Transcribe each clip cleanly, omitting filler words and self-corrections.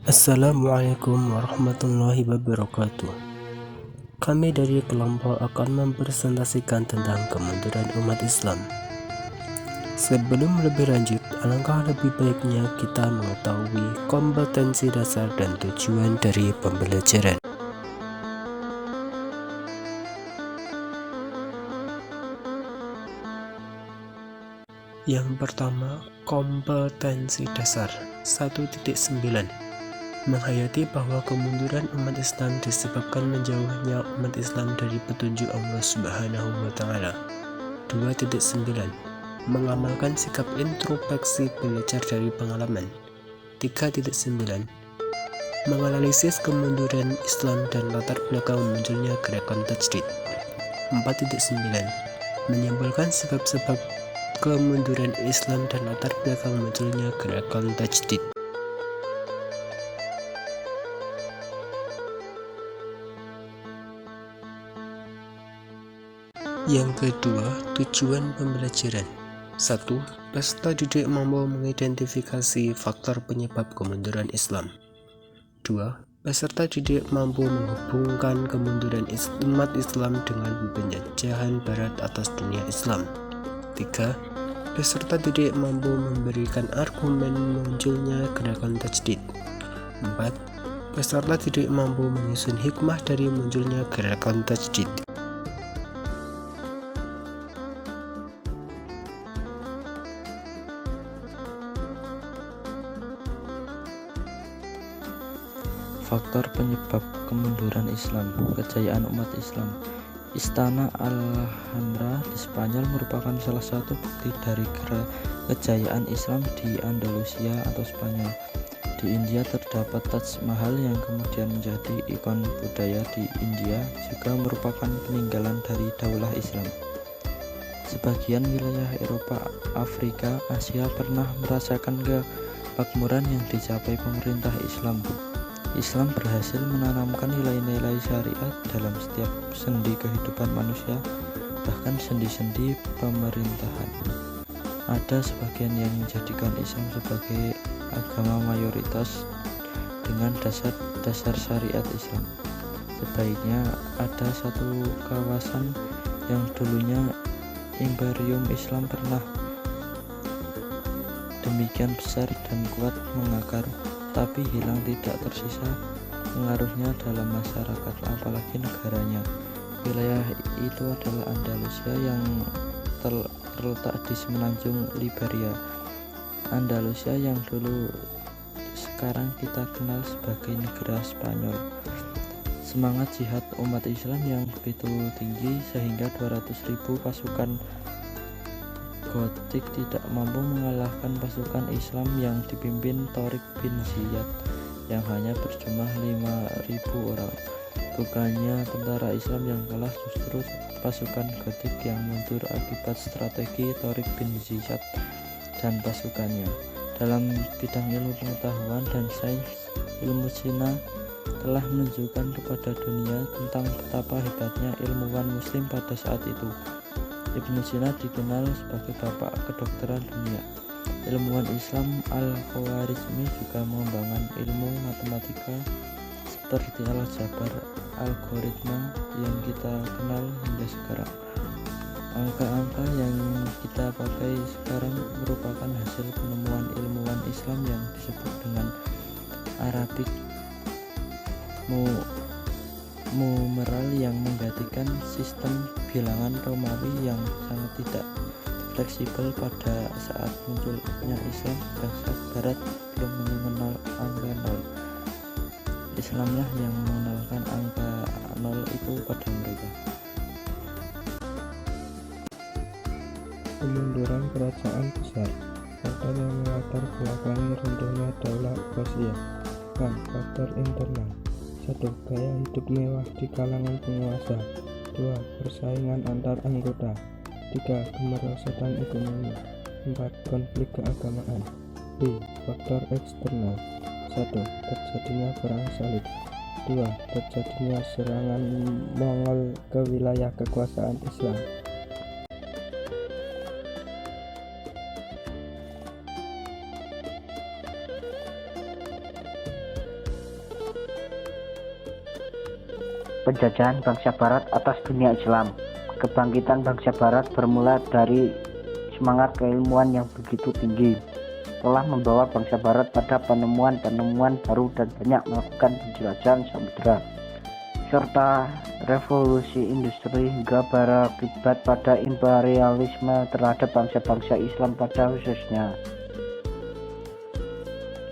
Assalamualaikum warahmatullahi wabarakatuh. Kami dari kelompok akan mempresentasikan tentang kemunduran umat Islam. Sebelum lebih lanjut, alangkah lebih baiknya kita mengetahui kompetensi dasar dan tujuan dari pembelajaran. Yang pertama, kompetensi dasar 1.9. Menghayati bahwa kemunduran umat Islam disebabkan menjauhnya umat Islam dari petunjuk Allah Subhanahu wa Ta'ala. 2.9. Mengamalkan sikap introspeksi belajar dari pengalaman. 3.9. Menganalisis kemunduran Islam dan latar belakang munculnya gerakan tajdid. 4.9. Menyimpulkan sebab-sebab kemunduran Islam dan latar belakang munculnya gerakan tajdid. Yang kedua, tujuan pembelajaran. 1. Peserta didik mampu mengidentifikasi faktor penyebab kemunduran Islam. 2. Peserta didik mampu menghubungkan kemunduran umat Islam dengan penjajahan Barat atas dunia Islam. 3. Peserta didik mampu memberikan argumen munculnya gerakan tajdid. 4. Peserta didik mampu menyusun hikmah dari munculnya gerakan tajdid. Faktor penyebab kemunduran Islam. Kejayaan umat Islam. Istana Alhambra di Spanyol merupakan salah satu bukti dari kejayaan Islam di Andalusia atau Spanyol. Di India terdapat Taj Mahal yang kemudian menjadi ikon budaya di India, juga merupakan peninggalan dari Daulah Islam. Sebagian wilayah Eropa, Afrika, Asia pernah merasakan kemakmuran yang dicapai pemerintah Islam. Islam berhasil menanamkan nilai-nilai syariat dalam setiap sendi kehidupan manusia, bahkan sendi-sendi pemerintahan. Ada sebagian yang menjadikan Islam sebagai agama mayoritas dengan dasar syariat Islam. Sebaiknya ada satu kawasan yang dulunya Imperium Islam pernah demikian besar dan kuat mengakar, tapi hilang, tidak tersisa pengaruhnya dalam masyarakat, apalagi negaranya. Wilayah itu adalah Andalusia yang terletak di semenanjung Liberia. Andalusia yang dulu sekarang kita kenal sebagai negara Spanyol. Semangat jihad umat Islam yang begitu tinggi sehingga 200.000 pasukan Gotik tidak mampu mengalahkan pasukan Islam yang dipimpin Tariq bin Ziyad yang hanya berjumlah 5.000 orang. Bukannya tentara Islam yang kalah, justru pasukan Gotik yang mundur akibat strategi Tariq bin Ziyad dan pasukannya. Dalam bidang ilmu pengetahuan dan sains, ilmu Cina telah menunjukkan kepada dunia tentang betapa hebatnya ilmuwan muslim pada saat itu. Ibnu Sina dikenal sebagai bapak kedokteran dunia. Ilmuwan Islam Al-Khwarizmi juga mengembangkan ilmu matematika seperti aljabar, algoritma yang kita kenal hingga sekarang. Angka-angka yang kita pakai sekarang merupakan hasil penemuan ilmuwan Islam yang disebut dengan Arabic numeral yang menggantikan sistem bilangan Romawi yang sangat tidak fleksibel. Pada saat munculnya Islam, bangsa Barat belum mengenal angka 0. Islamlah yang mengenalkan angka 0 itu pada mereka. Kemunduran kerajaan besar. Faktor yang melatar belakangi runtuhnya Daulah Abbasiyah. Faktor internal. 1. Gaya hidup mewah di kalangan penguasa. 2. Persaingan antar anggota. 3. Kemerosotan ekonomi. 4. Konflik keagamaan. B. Faktor eksternal. 1. Terjadinya perang salib. 2. Terjadinya serangan Mongol ke wilayah kekuasaan Islam. penjajahan bangsa Barat atas dunia Islam. Kebangkitan bangsa Barat bermula dari semangat keilmuan yang begitu tinggi, telah membawa bangsa Barat pada penemuan-penemuan baru dan banyak melakukan penjelajahan samudera, serta revolusi industri hingga berakibat pada imperialisme terhadap bangsa-bangsa Islam pada khususnya.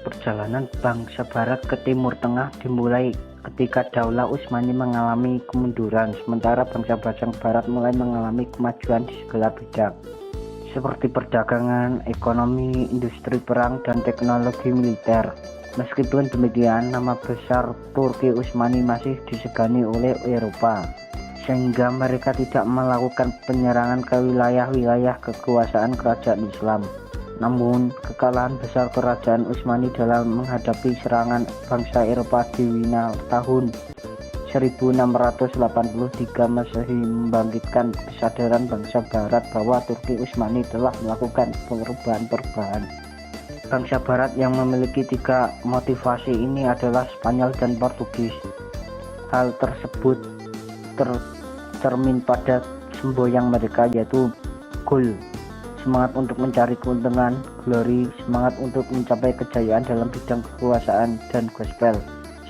Perjalanan bangsa Barat ke Timur Tengah dimulai ketika Daulah Utsmani mengalami kemunduran, sementara bangsa-bangsa Barat mulai mengalami kemajuan di segala bidang, seperti perdagangan, ekonomi, industri perang, dan teknologi militer. Meskipun demikian, nama besar Turki Utsmani masih disegani oleh Eropa, sehingga mereka tidak melakukan penyerangan ke wilayah-wilayah kekuasaan kerajaan Islam. Namun, kekalahan besar kerajaan Utsmani dalam menghadapi serangan bangsa Eropa di Wina tahun 1683 Masehi membangkitkan kesadaran bangsa Barat bahwa Turki Utsmani telah melakukan perubahan-perubahan. Bangsa Barat yang memiliki tiga motivasi ini adalah Spanyol dan Portugis. Hal tersebut tercermin pada semboyan mereka, yaitu goal, semangat untuk mencari keuntungan, glory, semangat untuk mencapai kejayaan dalam bidang kekuasaan, dan gospel,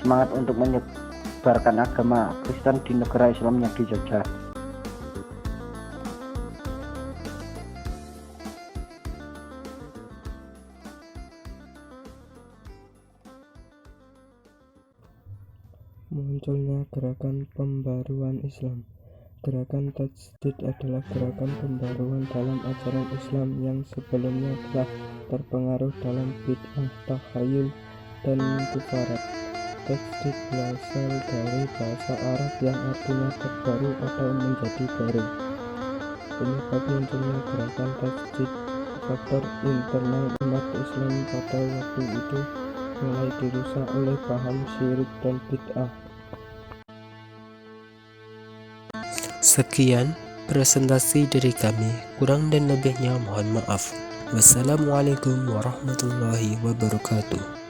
semangat untuk menyebarkan agama Kristen di negara Islam yang dijajah. Munculnya gerakan pembaruan Islam. Gerakan Tajdid adalah gerakan pembaruan dalam ajaran Islam yang sebelumnya telah terpengaruh dalam bid'ah, takhayul, dan kufarat. Tajdid berasal dari bahasa Arab yang artinya terbaru atau menjadi baru. Penyebab munculnya gerakan Tajdid, faktor internal umat Islam pada waktu itu mulai dirusak oleh paham syirik dan bid'ah. Sekian presentasi dari kami, kurang dan lebihnya mohon maaf. Wassalamualaikum warahmatullahi wabarakatuh.